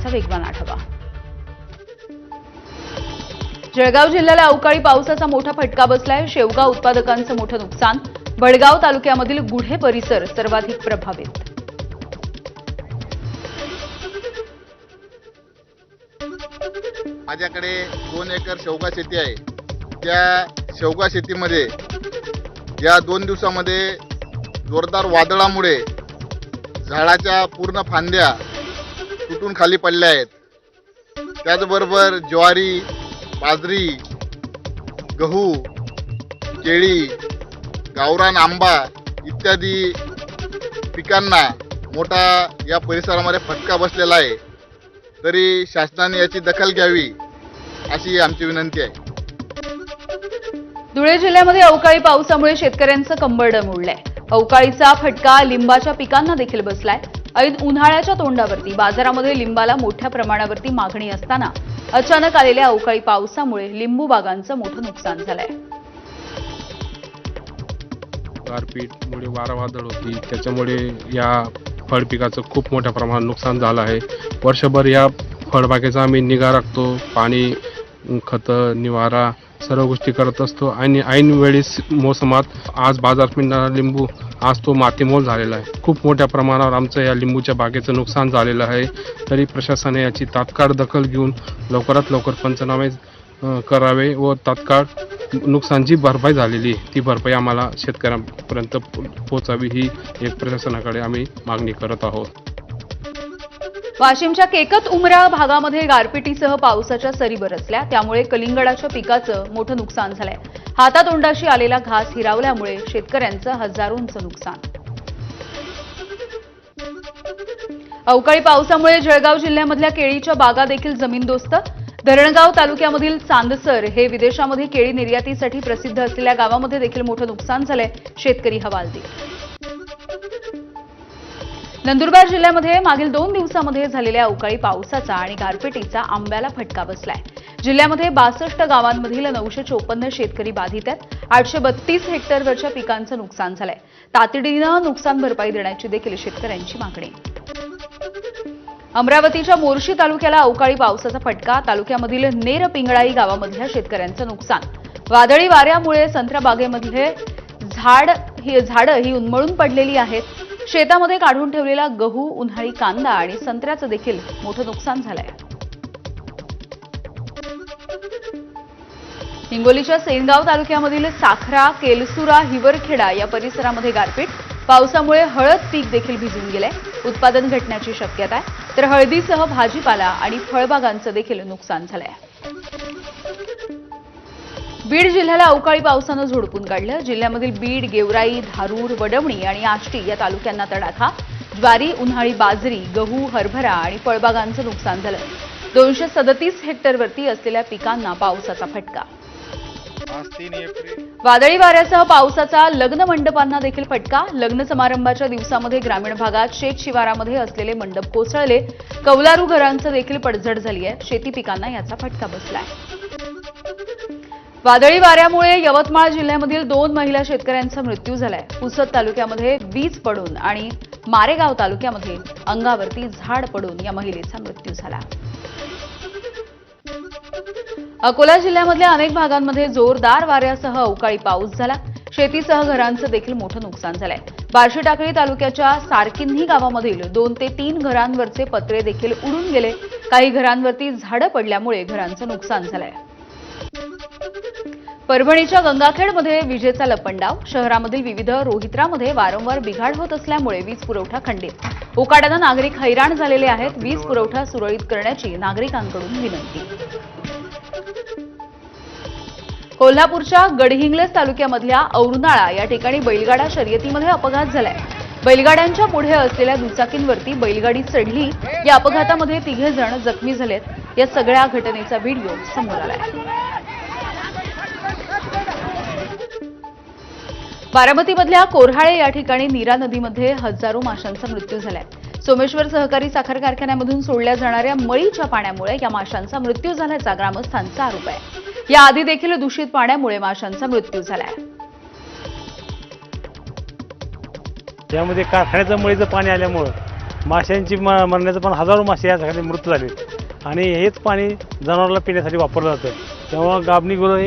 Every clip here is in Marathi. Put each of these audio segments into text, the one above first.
बातम्यांचा वेगवान आढावा। जळगाव जिल्ह्याला अवकाळी पावसाचा मोठा फटका बसलाय। शेवगा उत्पादकांचं मोठं नुकसान। बडगाव तालुक्यामधील गुढे परिसर सर्वाधिक प्रभावित। माझ्याकडे 2 एकर शेवगा शेती आहे। त्या शेवगा शेतीमध्ये या 2 दिवसामध्ये जोरदार वादळामुळे झाडाच्या पूर्ण फांद्या तुटून खाली पडल्या आहेत। त्याचबरोबर ज्वारी, बाजरी, गहू, केळी, गावरान आंबा इत्यादी पिकांना मोठा या परिसरामध्ये फटका बसलेला आहे। तरी शासनाने याची दखल घ्यावी अशी आमची विनंती आहे। धुळे जिल्ह्यामध्ये अवकाळी पावसामुळे शेतकऱ्यांचं कंबरडं उडलंय। अवकाळीचा फटका लिंबाच्या पिकांना देखील बसलाय। ऐन उन्हाळ्याच्या तोंडावरती बाजारामध्ये लिंबाला मोठ्या प्रमाणावरती मागणी असताना अचानक आलेल्या अवकाळी पावसामुळे लिंबू बागांचं मोठं नुकसान झालंय। गारपीटमुळे वारा वादळ होती, त्याच्यामुळे या फळपिकाचं खूप मोठ्या प्रमाणात नुकसान झालं आहे। वर्षभर या फळबागेचा आम्ही निगा राखतो, पाणी, खतं, निवारा सर्व गोष्टी करत असतो आणि ऐन वेळेस मोसमात आज बाजारात मिळणारा लिंबू आज तो मातीमोल झालेला आहे। खूप मोठ्या प्रमाणावर आमचं या लिंबूच्या बागेचं नुकसान झालेलं आहे। तरी प्रशासनाने याची तात्काळ दखल घेऊन लवकरात लवकर पंचनामे करावे व तात्काळ नुकसान जी भरपाई झालेली आहे ती भरपाई आम्हाला शेतकऱ्यांपर्यंत पोहोचावी ही एक प्रशासनाकडे आम्ही मागणी करत आहोत। वाशिमच्या केकत उमरा भागामध्ये गारपिटीसह पावसाच्या सरी बरसल्या, त्यामुळे कलिंगडाच्या पिकाचं मोठं नुकसान झालंय। हातातोंडाशी आलेला घास हिरावल्यामुळे शेतकऱ्यांचं हजारोंचं नुकसान। अवकाळी पावसामुळे जळगाव जिल्ह्यामधल्या केळीच्या बागा देखील जमीनदोस्त। धरणगाव तालुक्यामधील चांदसर हे विदेशामध्ये केळी निर्यातीसाठी प्रसिद्ध असलेल्या गावामध्ये देखील मोठं नुकसान झालंय। शेतकरी हवालदिल। नंदुरबार जिल्ह्यामध्ये मागील 2 दिवसांमध्ये झालेल्या अवकाळी पावसाचा आणि गारपिटीचा आंब्याला फटका बसलाय। जिल्ह्यामध्ये 62 गावांमधील 954 शेतकरी बाधित आहेत। 832 हेक्टरवरच्या पिकांचं नुकसान झालंय। तातडीनं नुकसान भरपाई देण्याची देखील शेतकऱ्यांची मागणी। अमरावतीच्या मोर्शी तालुक्याला अवकाळी पावसाचा फटका। तालुक्यामधील नेर पिंगळाई गावामधल्या शेतकऱ्यांचं नुकसान। वादळी वाऱ्यामुळे संत्रा बागेमधले झाडं ही उन्मळून पडलेली आहेत। शेतामध्ये काढून ठेवलेला गहू, उन्हाळी कांदा आणि संत्र्याचं देखील मोठं नुकसान झालंय। हिंगोलीच्या सेनगाव तालुक्यामधील साखरा, केलसुरा, हिवरखेडा या परिसरामध्ये गारपीट। पावसामुळे हळद पीक देखील भिजून गेलंय। उत्पादन घटण्याची शक्यता आहे, तर हळदीसह भाजीपाला आणि फळबागांचं देखील नुकसान झालंय। बीड जिल्ह्याला अवकाळी पावसानं झोडपून काढलं। जिल्ह्यामधील बीड, गेवराई, धारूर, वडवणी आणि आष्टी या तालुक्यांना तडाखा। ज्वारी, उन्हाळी बाजरी, गहू, हरभरा आणि फळबागांचं नुकसान झालं। 237 हेक्टरवरती असलेल्या पिकांना पावसाचा फटका। वादळी वाऱ्यासह पावसाचा लग्न मंडपांना देखील फटका। लग्न समारंभाच्या दिवसामध्ये ग्रामीण भागात शेत शिवारामध्ये असलेले मंडप कोसळले। कौलारू घरांचं देखील पडझड झाली आहे। शेती पिकांना याचा फटका बसलाय। वादळी वाऱ्यामुळे यवतमाळ जिल्ह्यामधील 2 महिला शेतकऱ्यांचा मृत्यू झालाय। पुसद तालुक्यामध्ये वीज पडून आणि मारेगाव तालुक्यामध्ये अंगावरती झाड पडून या महिलेचा मृत्यू झाला। अकोला जिल्ह्यामधल्या अनेक भागांमध्ये जोरदार वाऱ्यासह अवकाळी पाऊस झाला। शेतीसह घरांचं देखील मोठं नुकसान झालंय। बार्शी टाकळी तालुक्याच्या सारकिन्ही गावामधील 2 ते 3 घरांवरचे पत्रे देखील उडून गेले। काही घरांवरती झाडं पडल्यामुळे घरांचं नुकसान झालंय। परभणीच्या गंगाखेडमध्ये विजेचा लपंडाव। शहरामधील विविध रोहित्रामध्ये वारंवार बिघाड होत असल्यामुळे वीज पुरवठा खंडित। उकाड्यानं नागरिक हैराण झालेले आहेत। वीज पुरवठा सुरळीत करण्याची नागरिकांकडून विनंती। कोल्हापूरच्या गडहिंग्लज तालुक्यामधल्या औरनाळा या ठिकाणी बैलगाडा शर्यतीमध्ये अपघात झालाय। बैलगाड्यांच्या पुढे असलेल्या दुचाकींवरती बैलगाडी चढली। या अपघातामध्ये 3 जण जखमी झालेत। या सगळ्या घटनेचा व्हिडिओ समोर आलाय। बारामतीमधल्या कोऱ्हाळे या ठिकाणी नीरा नदीमध्ये हजारो माशांचा मृत्यू झालाय। सोमेश्वर सहकारी साखर कारखान्यामधून सोडल्या जाणाऱ्या मळीच्या पाण्यामुळे या माशांचा मृत्यू झाल्याचा ग्रामस्थांचा आरोप आहे। याआधी देखील दूषित पाण्यामुळे माशांचा मृत्यू झालाय। त्यामध्ये कारखान्याचं मळीचं पाणी आल्यामुळे माशांची मरण्याचं पण हजारो मासे या ठिकाणी मृत्यू झाले आणि हेच पाणी जनावरांना पिण्यासाठी वापरलं जातं. तेव्हा गाबणी गुरं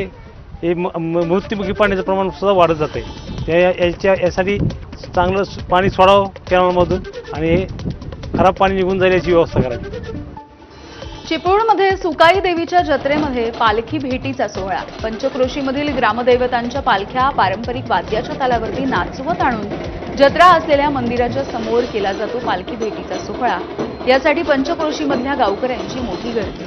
हे मृत्युमुखी पाण्याचं प्रमाण सुद्धा वाढत जाते. यासाठी चांगलं पाणी सोडावं कॅनलमधून आणि हे खराब पाणी निघून जाईल याची व्यवस्था करावी. चिपळूणमध्ये सुकाई देवीच्या जत्रेमध्ये पालखी भेटीचा सोहळा. पंचक्रोशीमधील ग्रामदैवतांच्या पालख्या पारंपरिक वाद्याच्या तालावरती नाचवत आणून जत्रा असलेल्या मंदिराच्या समोर केला जातो पालखी भेटीचा सोहळा. यासाठी पंचक्रोशीमधल्या गावकऱ्यांची मोठी गर्दी.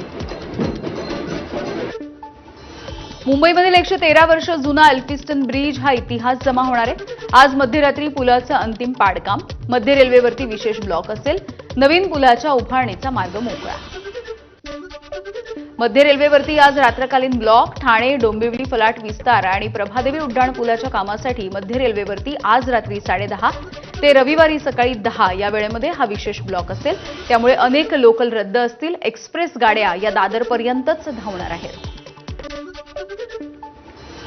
मुंबईमधील 113 वर्ष जुना एल्फिस्टन ब्रिज हा इतिहास जमा होणार आहे. आज मध्यरात्री पुलाचं अंतिम पाडकाम. मध्य रेल्वेवरती विशेष ब्लॉक असेल. नवीन पुलाच्या उभारणीचा मार्ग मोकळा. मध्य रेल्वेवरती आज रात्रकालीन ब्लॉक. ठाणे डोंबिवली फलाट विस्तार आणि प्रभादेवी उड्डाण पुलाच्या कामासाठी मध्य रेल्वेवरती आज रात्री 10:30 ते रविवारी सकाळी 10 या वेळेमध्ये हा विशेष ब्लॉक असेल. त्यामुळे अनेक लोकल रद्द असतील. एक्सप्रेस गाड्या या दादरपर्यंतच धावणार आहेत.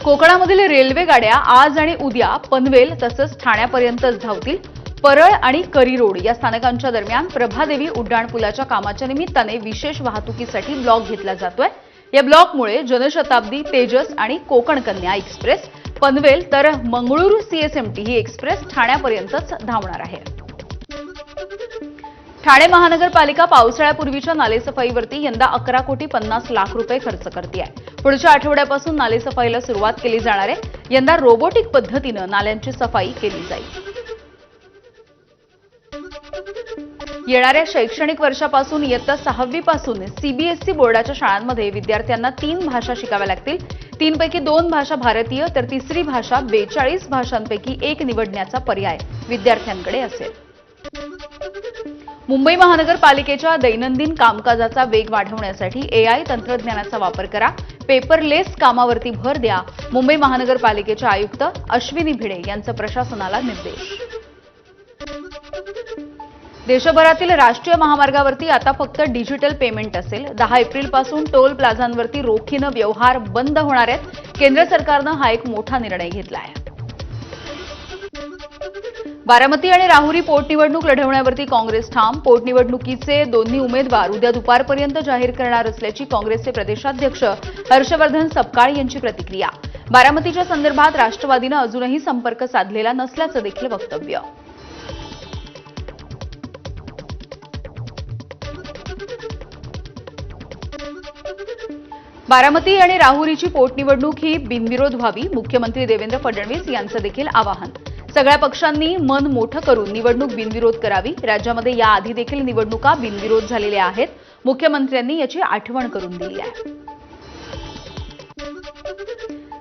कोकणामधील रेल्वे गाड्या आज आणि उद्या पनवेल तसंच ठाण्यापर्यंतच धावतील. परळ आणि करीरोड या स्थानकांच्या दरम्यान प्रभादेवी उड्डाणपुलाच्या कामाच्या निमित्ताने विशेष वाहतुकीसाठी ब्लॉक घेतला जातोय. या ब्लॉकमुळे जनशताब्दी, तेजस आणि कोकण कन्या एक्सप्रेस पनवेल तर मंगळूर सीएसएमटी ही एक्सप्रेस ठाण्यापर्यंतच धावणार आहे. ठाणे महानगरपालिका पावसाळ्यापूर्वीच्या नालेसफाईवरती यंदा 11,50 लाख रुपये खर्च करते आहे. पुढच्या आठवड्यापासून नालेसफाईला सुरुवात केली जाणार आहे. यंदा रोबोटिक पद्धतीनं नाल्यांची सफाई केली जाईल. येणाऱ्या शैक्षणिक वर्षापासून इयत्ता 6वी पासून सीबीएसई बोर्डाच्या शाळांमध्ये विद्यार्थ्यांना 3 भाषा शिकाव्या लागतील. 3 पैकी 2 भाषा भारतीय तर तिसरी भाषा 42 भाषांपैकी एक निवडण्याचा पर्याय विद्यार्थ्यांकडे असेल. मुंबई महानगरपालिकेच्या दैनंदिन कामकाजाचा वेग वाढवण्यासाठी एआय तंत्रज्ञानाचा वापर करा. पेपरलेस कामावरती भर द्या. मुंबई महानगरपालिकेचे आयुक्त अश्विनी भिडे यांचा प्रशासनाला निर्देश. देशभरातील राष्ट्रीय महामार्गावरती आता फक्त डिजिटल पेमेंट असेल. 10 एप्रिलपासून टोल प्लाझांवरती रोखीनं व्यवहार बंद होणार आहेत. केंद्र सरकारनं हा एक मोठा निर्णय घेतला आहे. बारामती आणि राहुरी पोटनिवडणूक लढवण्यावरती काँग्रेस ठाम. पोटनिवडणुकीचे दोन्ही उमेदवार उद्या दुपारपर्यंत जाहीर करणार असल्याची काँग्रेसचे प्रदेशाध्यक्ष हर्षवर्धन सपकाळ यांची प्रतिक्रिया. बारामतीच्या संदर्भात राष्ट्रवादीनं अजूनही संपर्क साधलेला नसल्याचं देखील वक्तव्य. बारामती आणि राहुरीची पोटनिवडणूक ही बिनविरोध व्हावी. मुख्यमंत्री देवेंद्र फडणवीस यांचं देखील आवाहन. सगळ्या पक्षांनी मन मोठं करून निवडणूक बिनविरोध करावी. राज्यामध्ये याआधी देखील निवडणुका बिनविरोध झालेल्या आहेत. मुख्यमंत्र्यांनी याची आठवण करून दिली आहे.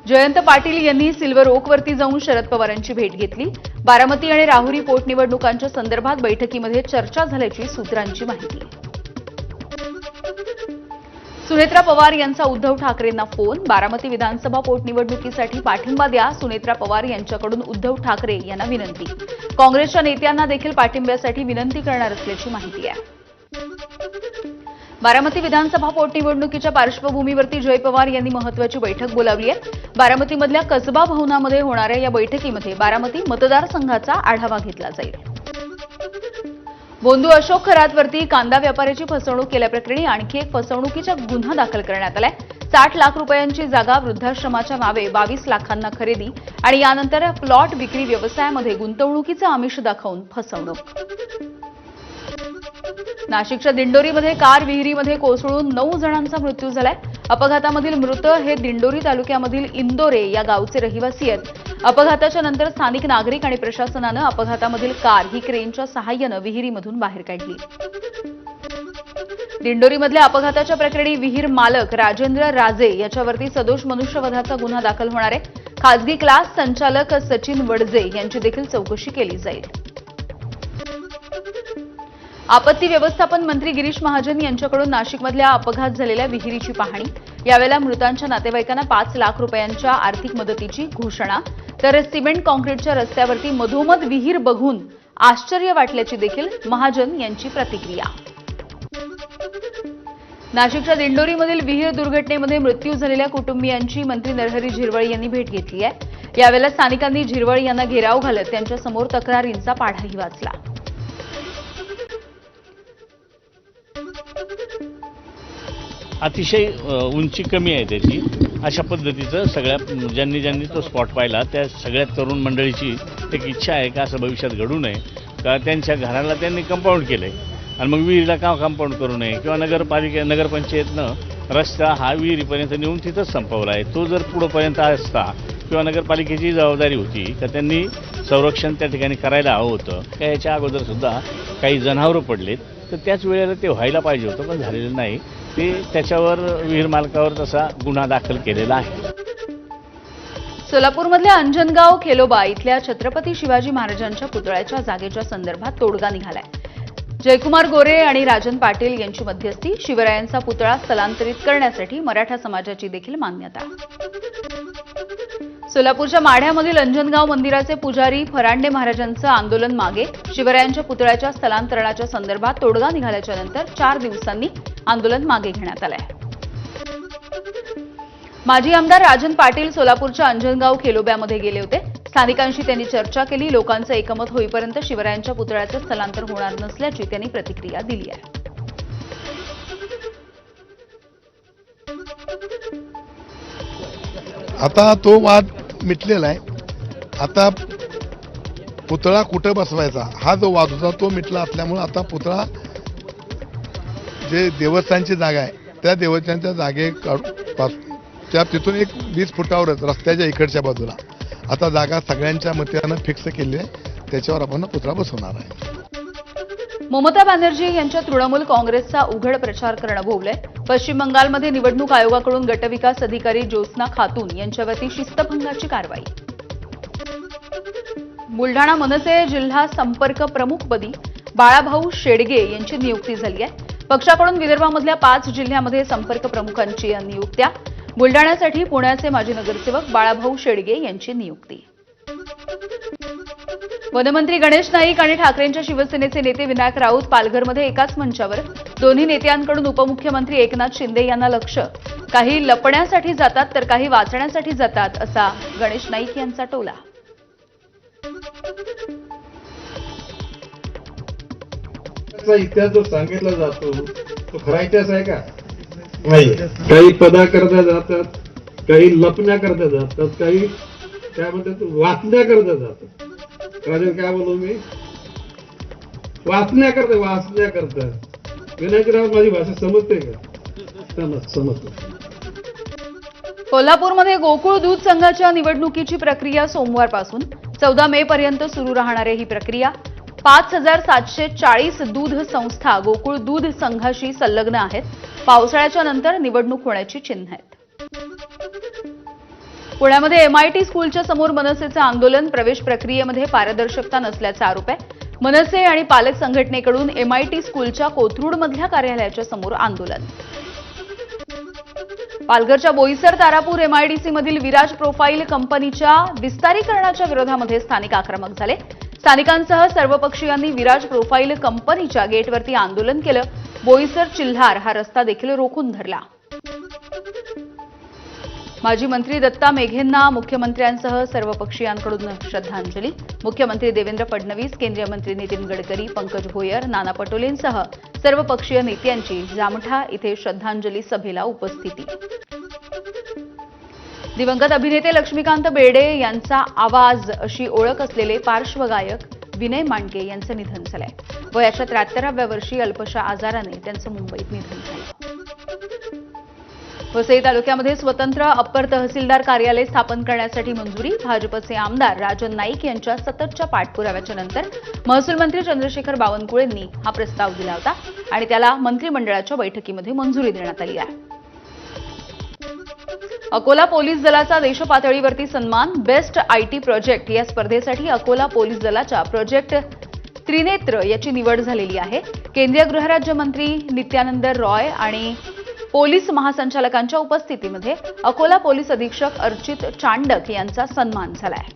जयंत पाटील यांनी सिल्वर ओकवरती जाऊन शरद पवारांची भेट घेतली. बारामती आणि राहुरी पोटनिवडणुकांच्या संदर्भात बैठकीमध्ये चर्चा झाल्याची सूत्रांची माहिती. सुनेत्रा पवार यांचा उद्धव ठाकरेंना फोन. बारामती विधानसभा पोटनिवडणुकीसाठी पाठिंबा द्या. सुनेत्रा पवार यांच्याकडून उद्धव ठाकरे यांना विनंती. काँग्रेसच्या नेत्यांना देखील पाठिंब्यासाठी विनंती करणार असल्याची माहिती आहे. बारामती विधानसभा पोटनिवडणुकीच्या पार्श्वभूमीवरती जय पवार यांनी महत्त्वाची बैठक बोलावली आहे. बारामतीमधल्या कसबा भवनामध्ये होणाऱ्या या बैठकीमध्ये बारामती मतदारसंघाचा आढावा घेतला जाईल. बोंधू अशोक खरातवरती कांदा व्यापाऱ्याची फसवणूक केल्याप्रकरणी आणखी एक फसवणुकीचा गुन्हा दाखल करण्यात आलाय. 60 लाख रुपयांची जागा वृद्धाश्रमाच्या नावे 22 लाखांना खरेदी आणि यानंतर प्लॉट विक्री व्यवसायामध्ये गुंतवणुकीचं आमिष दाखवून फसवणूक. नाशिकच्या दिंडोरीमध्ये कार विहिरीमध्ये कोसळून 9 जणांचा मृत्यू झालाय. अपघातामधील मृत हे दिंडोरी तालुक्यामधील इंदोरे या गावचे रहिवासी आहेत. अपघाताच्या नंतर स्थानिक नागरिक आणि प्रशासनानं अपघातामधील कार ही क्रेनच्या सहाय्यानं विहिरीमधून बाहेर काढली. दिंडोरीमधल्या अपघाताच्या प्रकरणी विहीर मालक राजेंद्र राजे याच्यावरती सदोष मनुष्यवधाचा गुन्हा दाखल होणार आहे. खासगी क्लास संचालक सचिन वडजे यांची देखील चौकशी केली जाईल. आपत्ती व्यवस्थापन मंत्री गिरीश महाजन यांच्याकडून नाशिकमधल्या अपघात झालेल्या विहिरीची पाहणी. यावेळेला मृतांच्या नातेवाईकांना 5 लाख रुपयांच्या आर्थिक मदतीची घोषणा. तर सिमेंट कॉन्क्रीटच्या रस्त्यावरती मधोमध विहीर बघून आश्चर्य वाटल्याची देखील महाजन यांची प्रतिक्रिया. नाशिकच्या दिंडोरीमधील विहीर दुर्घटनेमध्ये मृत्यू झालेल्या कुटुंबियांची मंत्री नरहरी झिरवळ यांनी भेट घेतली आहे. यावेळेला स्थानिकांनी झिरवळ यांना घेराव घालत त्यांच्यासमोर तक्रारींचा पाढाही वाचला. अतिशय उंची कमी आहे त्याची. अशा पद्धतीचं सगळ्या ज्यांनी तो स्पॉट पाहिला त्या सगळ्या तरुण मंडळीची एक इच्छा आहे का असं भविष्यात घडू नये, का त्यांच्या घराला त्यांनी कंपाऊंड केलं आहे आणि मग विहिरीला का कंपाऊंड करू नये, किंवा नगरपंचायतनं रस्ता हा विहिरीपर्यंत नेऊन तिथंच संपवला आहे. तो जर पुढंपर्यंत असता किंवा नगरपालिकेची जबाबदारी होती का त्यांनी संरक्षण त्या ठिकाणी करायला हवं होतं. का याच्या अगोदरसुद्धा काही जनावरं पडलेत तर त्याच वेळेला ते व्हायला पाहिजे होतं, पण झालेलं नाही. ते त्याच्यावर विहीर मालकावर तसा गुन्हा दाखल केलेला आहे. सोलापूरमधल्या अंजनगाव खेलोबा इथल्या छत्रपती शिवाजी महाराजांच्या पुतळ्याच्या जागेच्या संदर्भात तोडगा निघालाय. जयकुमार गोरे आणि राजन पाटील यांची मध्यस्थी. शिवरायांचा पुतळा स्थलांतरित करण्यासाठी मराठा समाजाची देखील मान्यता. सोलापूरच्या माढ्यामधील अंजनगाव मंदिराचे पुजारी फरांडे महाराजांचं आंदोलन मागे. शिवरायांच्या पुतळ्याच्या स्थलांतरणाच्या संदर्भात तोडगा निघाल्याच्या नंतर 4 दिवसांनी आंदोलन मागे घेण्यात आलंय. माजी आमदार राजन पाटील सोलापूरच्या अंजनगाव खेलोब्यामध्ये गेले होते. स्थानिकांशी त्यांनी चर्चा केली. लोकांचं एकमत होईपर्यंत शिवरायांच्या पुतळ्याचं स्थलांतर होणार नसल्याची त्यांनी प्रतिक्रिया दिली आहे. आता तो वाद मिटलेला आहे. आता पुतळा कुठं बसवायचा हा जो वाद होता तो मिटला असल्यामुळे आता पुतळा जे देवस्थानची जागा आहे त्या देवस्थानच्या त्या तिथून एक 20 फुटावरच रस्त्याच्या इकडच्या बाजूला आता जागा सगळ्यांच्या मतानं फिक्स केली आहे. त्याच्यावर आपण पुतळा बसवणार आहे. ममता बॅनर्जी यांच्या तृणमूल काँग्रेसचा उघड प्रचार करणं भोवलंय. पश्चिम बंगालमध्ये निवडणूक आयोगाकडून गटविकास अधिकारी ज्योत्स्ना खातून यांच्यावरती शिस्तभंगाची कारवाई. बुलढाणा मनसे जिल्हा संपर्क प्रमुखपदी बाळाभाऊ शेडगे यांची नियुक्ती झाली आहे. पक्षाकडून विदर्भामधल्या 5 जिल्ह्यामध्ये संपर्क प्रमुखांची नियुक्त्या. बुलढाण्यासाठी पुण्याचे माजी नगरसेवक बाळाभाऊ शेडगे यांची नियुक्ती. वनमंत्री गणेश नाईक आणि ठाकरेंच्या शिवसेनेचे नेते विनायक राऊत पालघरमध्ये एकाच मंचावर. दोन्ही नेत्यांकडून उपमुख्यमंत्री एकनाथ शिंदे यांना लक्ष. काही लपण्यासाठी जातात तर काही वाचण्यासाठी जातात असा गणेश नाईक यांचा टोला. इतिहास जो सांगितला जातो तो खरा इतिहास आहे का? नाही. काही पदा करता जातात, काही लपण्या करता जातात, काही काय म्हणतात वाचण्या करता जातात. राजन काय बोलू मी? वाचण्या करता. विनायकराव माझी भाषा समजते का? समजते. कोल्हापूरमध्ये गोकुळ दूध संघाच्या निवडणुकीची प्रक्रिया सोमवारपासून 14 मे पर्यंत सुरू राहणार आहे. ही प्रक्रिया 5740 दूध संस्था गोकुळ दूध संघाशी संलग्न आहेत. पावसाळ्याच्या नंतर निवडणूक होण्याची चिन्ह आहेत. पुण्यामध्ये MIT स्कूलच्या समोर मनसेचं आंदोलन. प्रवेश प्रक्रियेमध्ये पारदर्शकता नसल्याचा आरोप आहे. मनसे आणि पालक संघटनेकडून MIT स्कूलच्या कोथरूडमधल्या कार्यालयाच्या समोर आंदोलन. पालघरच्या बोईसर तारापूर MIDC मधील विराज प्रोफाईल कंपनीच्या विस्तारीकरणाच्या विरोधामध्ये स्थानिक आक्रमक झाले. स्थानिकांसह सर्वपक्षीयांनी विराज प्रोफाईल कंपनीच्या गेटवरती आंदोलन केलं. बोईसर चिल्हार हा रस्ता देखील रोखून धरला. माजी मंत्री दत्ता मेघेंना मुख्यमंत्र्यांसह सर्वपक्षीयांकडून श्रद्धांजली. मुख्यमंत्री देवेंद्र फडणवीस, केंद्रीय मंत्री नितीन गडकरी, पंकज भोयर, नाना पटोलेंसह सर्वपक्षीय नेत्यांची जामठा इथे श्रद्धांजली सभेला उपस्थिती. दिवंगत अभिनेते लक्ष्मीकांत बेर्डे यांचा आवाज अशी ओळख असलेले पार्श्वगायक विनय मांडके यांचं निधन झालंय. वयाच्या 73व्या वर्षी अल्पशा आजाराने त्यांचं मुंबईत निधन झालं. वसई तालुक्यामध्ये स्वतंत्र अप्पर तहसीलदार कार्यालय स्थापन करण्यासाठी मंजुरी. भाजपचे आमदार राजन नाईक यांच्या सततच्या पाठपुराव्याच्या नंतर महसूल मंत्री चंद्रशेखर बावनकुळेंनी हा प्रस्ताव दिला होता आणि त्याला मंत्रिमंडळाच्या बैठकीमध्ये मंजुरी देण्यात आली आहे. अकोला पोलीस दलाचा देशपातळीवरती सन्मान. बेस्ट IT प्रोजेक्ट या स्पर्धेसाठी अकोला पोलीस दलाच्या प्रोजेक्ट त्रिनेत्र याची निवड झालेली आहे. केंद्रीय गृहराज्यमंत्री नित्यानंद रॉय आणि पोलीस महासंचालकांच्या उपस्थितीमध्ये अकोला पोलीस अधीक्षक अर्चित चांडक यांचा सन्मान झालाय.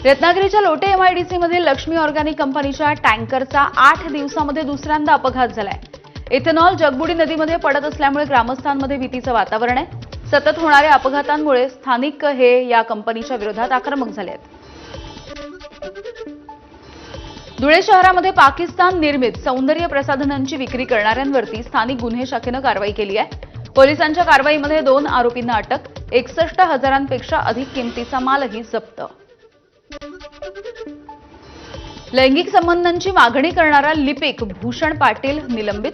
रत्नागिरीच्या लोटे MIDC मधील लक्ष्मी ऑर्गॅनिक कंपनीच्या टँकरचा 8 दिवसामध्ये दुसऱ्यांदा अपघात झालाय. इथेनॉल जगबुडी नदीमध्ये पडत असल्यामुळे ग्रामस्थांमध्ये भीतीचं वातावरण आहे. सतत होणाऱ्या अपघातांमुळे स्थानिक या कंपनीच्या विरोधात आक्रमक झाले आहेत. धुळे शहरामध्ये पाकिस्तान निर्मित सौंदर्य प्रसाधनांची विक्री करणाऱ्यांवरती स्थानिक गुन्हे शाखेनं कारवाई केली आहे. पोलिसांच्या कारवाईमध्ये 2 आरोपींना अटक, 61,000पेक्षा अधिक किमतीचा मालही जप्त. लैंगिक संबंधांची मागणी करणारा लिपिक भूषण पाटील निलंबित.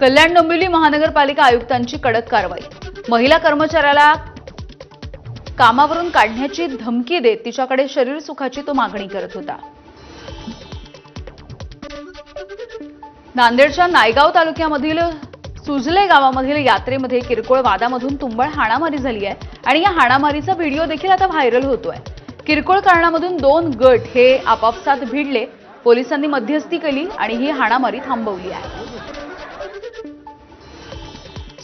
कल्याण डोंबिवली महानगरपालिका आयुक्तांची कडक कारवाई. महिला कर्मचाऱ्याला कामावरून काढण्याची धमकी देत तिच्याकडे शरीर सुखाची तो मागणी करत होता. नांदेडच्या नायगाव तालुक्यामधील सुजले गावामधील यात्रेमध्ये किरकोळ वादामधून तुंबळ हाणामारी झाली आहे आणि या हाणामारीचा व्हिडिओ देखील आता व्हायरल होतोय. किरकोळ कारणामधून 2 गट हे आपापसात भिडले. पोलिसांनी मध्यस्थी केली आणि ही हाणामारी थांबवली आहे.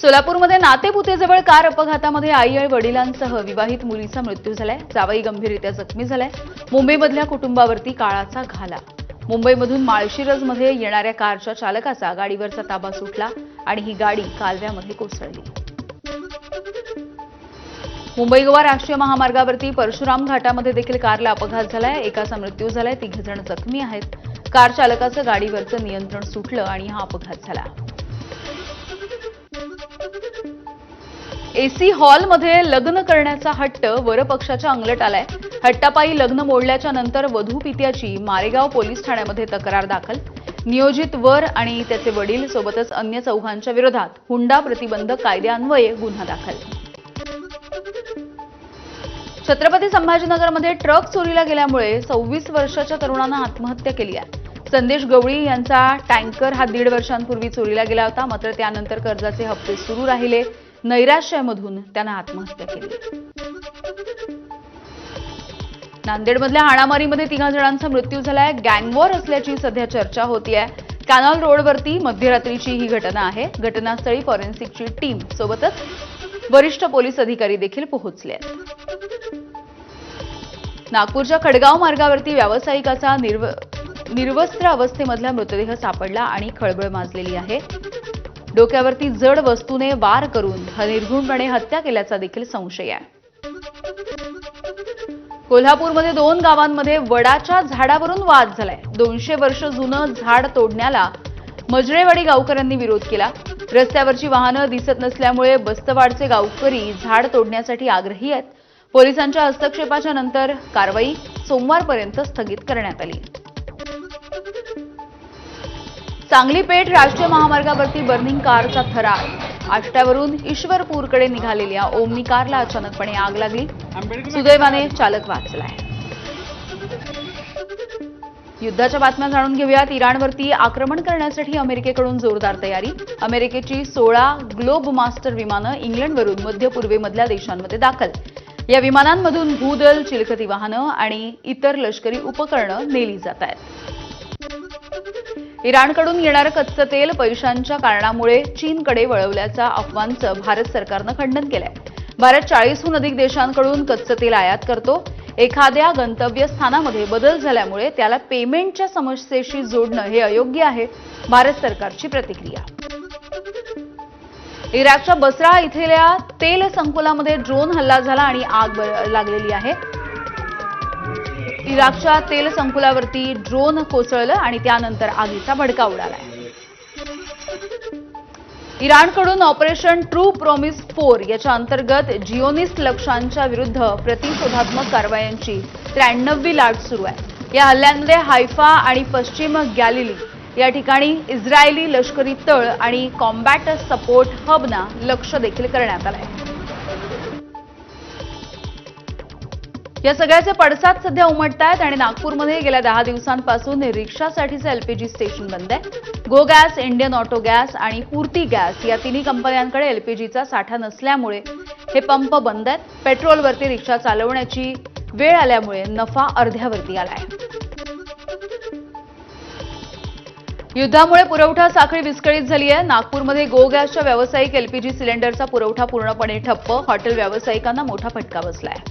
सोलापूरमध्ये नातेपुतेजवळ कार अपघातामध्ये आई आणि वडिलांसह विवाहित मुलीचा मृत्यू झालाय. जावई गंभीररित्या जखमी झालाय. मुंबईमधल्या कुटुंबावरती काळाचा घाला. मुंबईमधून माळशिरसमध्ये येणाऱ्या कारच्या चालकाचा गाडीवरचा ताबा सुटला आणि ही गाडी कालव्यामध्ये कोसळली. मुंबई गोवा राष्ट्रीय महामार्गावरती परशुराम घाटामध्ये देखील कारला अपघात झालाय. एकाचा मृत्यू झालाय, 3 जण जखमी आहेत. कार चालकाचं गाडीवरचं नियंत्रण सुटलं आणि हा अपघात झाला. एसी हॉलमध्ये लग्न करण्याचा हट्ट वरपक्षाच्या अंगलट आलाय. हट्टापायी लग्न मोडल्याच्या नंतर वधू पित्याची मारेगाव पोलीस ठाण्यामध्ये तक्रार दाखल. नियोजित वर आणि त्याचे वडील सोबतच अन्य 4 विरोधात हुंडा प्रतिबंधक कायद्यान्वये गुन्हा दाखल. छत्रपती संभाजीनगरमध्ये ट्रक चोरीला गेल्यामुळे 26 वर्षाच्या तरुणानं आत्महत्या केली आहे. संदेश गवळी यांचा टँकर हा 1.5 वर्षांपूर्वी चोरीला गेला होता. मात्र त्यानंतर कर्जाचे हप्ते सुरू राहिले. नैराश्यामधून त्यानं आत्महत्या केली. नांदेडमधल्या हाणामारीमध्ये 3 जणांचा मृत्यू झालाय. गँगवॉर असल्याची सध्या चर्चा होतीये. कॅनॉल रोडवरती मध्यरात्रीची ही घटना आहे. घटनास्थळी फॉरेन्सिकची टीम सोबतच वरिष्ठ पोलीस अधिकारी देखील पोहोचले आहेत. नागपूरच्या खडगाव मार्गावरती व्यावसायिकाचा निर्वस्त्र अवस्थेमधला मृतदेह सापडला आणि खळबळ माजलेली आहे. डोक्यावरती जड वस्तूने वार करून निर्घृणपणे हत्या केल्याचा देखील संशय आहे. कोल्हापूरमध्ये 2 गावांमध्ये वडाच्या झाडावरून वाद झालाय. 200 वर्ष जुनं झाड तोडण्याला मजरेवाडी गावकऱ्यांनी विरोध केला. रस्त्यावरची वाहनं दिसत नसल्यामुळे बस्तवाडचे गावकरी झाड तोडण्यासाठी आग्रही आहेत. पोलिसांच्या हस्तक्षेपाच्या नंतर कारवाई सोमवारपर्यंत स्थगित करण्यात आली. सांगली पेठ राष्ट्रीय महामार्गावरती बर्निंग कारचा थरार. आष्ट्यावरून ईश्वरपूरकडे निघालेल्या ओमनी कारला अचानकपणे आग लागली. सुदैवाने चालक वाचलाय. युद्धाच्या बातम्या जाणून घेऊयात. इराणवरती आक्रमण करण्यासाठी अमेरिकेकडून जोरदार तयारी. अमेरिकेची 16 ग्लोब मास्टर विमानं इंग्लंडवरून मध्य पूर्वेमधल्या देशांमध्ये दाखल. या विमानांमधून भूदल, चिलखती वाहनं आणि इतर लष्करी उपकरणं नेली जात आहेत. इराणकडून येणारं कच्चं तेल पैशांच्या कारणामुळे चीनकडे वळवल्याच्या अफवांचं भारत सरकारनं खंडन केलंय. भारत 40हून अधिक देशांकडून कच्चं तेल आयात करतो. एखाद्या गंतव्यस्थानामध्ये बदल झाल्यामुळे त्याला पेमेंटच्या समस्येशी जोडणं हे अयोग्य आहे. भारत सरकारची प्रतिक्रिया. इराकच्या बसरा इथल्या तेल संकुलामध्ये ड्रोन हल्ला झाला आणि आग लागलेली आहे. इराकच्या तेल संकुलावरती ड्रोन कोसळलं आणि त्यानंतर आगीचा भडका उडालाय. इराणकडून ऑपरेशन ट्रू प्रॉमिस 4 याच्या अंतर्गत जिओनिस्ट लक्ष्यांच्या विरुद्ध प्रतिशोधात्मक कारवायांची 93वी लाट सुरू आहे. या हल्ल्यांमध्ये हायफा आणि पश्चिम गॅलिली या ठिकाणी इस्रायली लष्करी तळ आणि कॉम्बॅट सपोर्ट हबना लक्ष्य देखील करण्यात आलंय. या सगळ्याचे पडसाद सध्या उमटतायत आणि नागपूरमध्ये गेल्या 10 दिवसांपासून रिक्षासाठीचं एलपीजी स्टेशन बंद आहे. गो गॅस, इंडियन ऑटो गॅस आणि पूर्ती गॅस या 3 कंपन्यांकडे एलपीजीचा साठा नसल्यामुळे हे पंप बंद आहेत. पेट्रोलवरती रिक्षा चालवण्याची वेळ आल्यामुळे नफा अर्ध्यावरती आलाय. युद्धामुळे पुरवठा साखळी विस्कळीत झाली आहे. नागपूरमध्ये गो गॅसच्या व्यावसायिक एलपीजी सिलेंडरचा पुरवठा पूर्णपणे ठप्प. हॉटेल व्यावसायिकांना मोठा फटका बसलाय.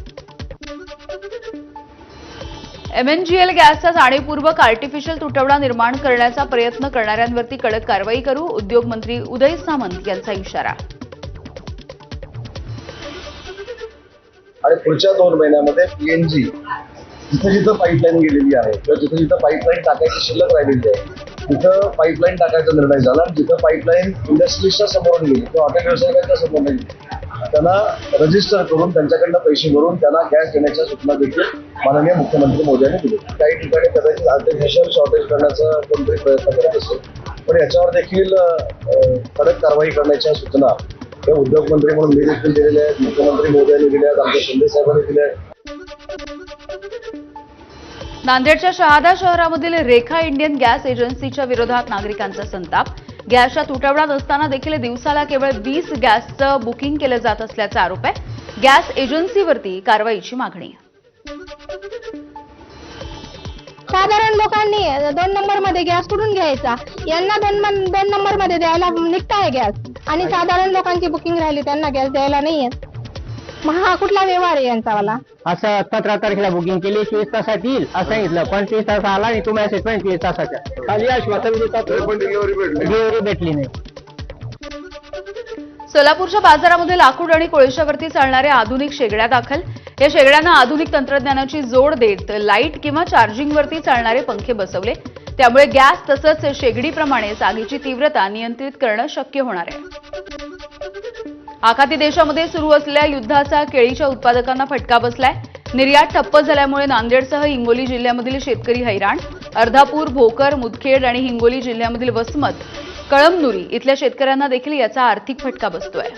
एमएनजीएल गॅसचा जाणीवपूर्वक आर्टिफिशियल तुटवडा निर्माण करण्याचा प्रयत्न करणाऱ्यांवरती कडक कारवाई करू. उद्योग मंत्री उदय सामंत यांचा इशारा. आणि पुढच्या 2 महिन्यामध्ये पीएनजी जिथं जिथं पाईपलाईन गेलेली आहे किंवा जिथं जिथं पाईपलाईन टाकायची शिल्लक राहिलेली आहे तिथं पाईपलाईन टाकायचा निर्णय झाला. जिथं पाईपलाईन इंडस्ट्रीजच्या समोरून गेली किंवा हॉटेल व्यावसायिकांच्या समोर गेली त्यांना रजिस्टर करून त्यांच्याकडनं पैसे भरून त्यांना गॅस देण्याच्या सूचना देखील माननीय मुख्यमंत्री मोदयांनी दिली. काही ठिकाणी कदाचित आर्टिफिशियल शॉर्टेज करण्याचा कोणतरी प्रयत्न करत असेल पण याच्यावर देखील कडक कारवाई करण्याच्या सूचना हे उद्योगमंत्री म्हणून मी देखील दिलेल्या आहेत, मुख्यमंत्री मोदयांनी दिल्या आहेत, आमच्या शिंदे साहेबांनी दिल्या आहेत. नांदेडच्या शहादा शहरामधील रेखा इंडियन गॅस एजन्सीच्या विरोधात नागरिकांचा संताप. गॅसच्या तुटवडा नसताना देखील दिवसाला केवळ 20 गॅसचं बुकिंग केलं जात असल्याचा आरोप आहे. गॅस एजन्सीवरती कारवाईची मागणी. साधारण लोकांनी 2 नंबरमध्ये गॅस कुठून घ्यायचा, यांना 2 नंबरमध्ये द्यायला निघताय गॅस आणि साधारण लोकांची बुकिंग राहिली त्यांना गॅस द्यायला नाहीये. हा कुठला व्यवहार आहे यांचावाला? असं 17 तारखेला बुकिंग केली 24 तासात येईल असं सांगितलं 25 तास आला आणि तुम्ही मेसेज 25 तासाच्या खाली आश्वासन देतात डिलिव्हरी भेटली नाही. सोलापूरच्या बाजारामध्ये लाकूड आणि कोळशावरती चालणाऱ्या आधुनिक शेगड्या दाखल. या शेगड्यांना आधुनिक तंत्रज्ञानाची जोड देत लाईट किंवा चार्जिंगवरती चालणारे पंखे बसवले. त्यामुळे गॅस तसंच शेगडीप्रमाणेच आगीची तीव्रता नियंत्रित करणं शक्य होणार आहे. आखाती देशामध्ये सुरू असलेल्या युद्धाचा केळीच्या उत्पादकांना फटका बसलाय. निर्यात ठप्प झाल्यामुळे नांदेडसह हिंगोली जिल्ह्यामधील शेतकरी हैराण. अर्धापूर, भोकर, मुदखेड आणि हिंगोली जिल्ह्यामधील वसमत, कळमनुरी इथल्या शेतकऱ्यांना देखील याचा आर्थिक फटका बसतोय.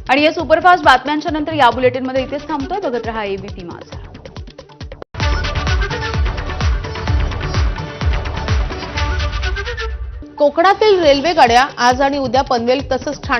आणि या सुपरफास्ट बातम्यांच्या नंतर या बुलेटिनमध्ये इथेच थांबतोय. बघत रहा एबीपी माझा. कोकणातील रेल्वे गाड्या आज आणि उद्या पनवेल तसंच ठाणे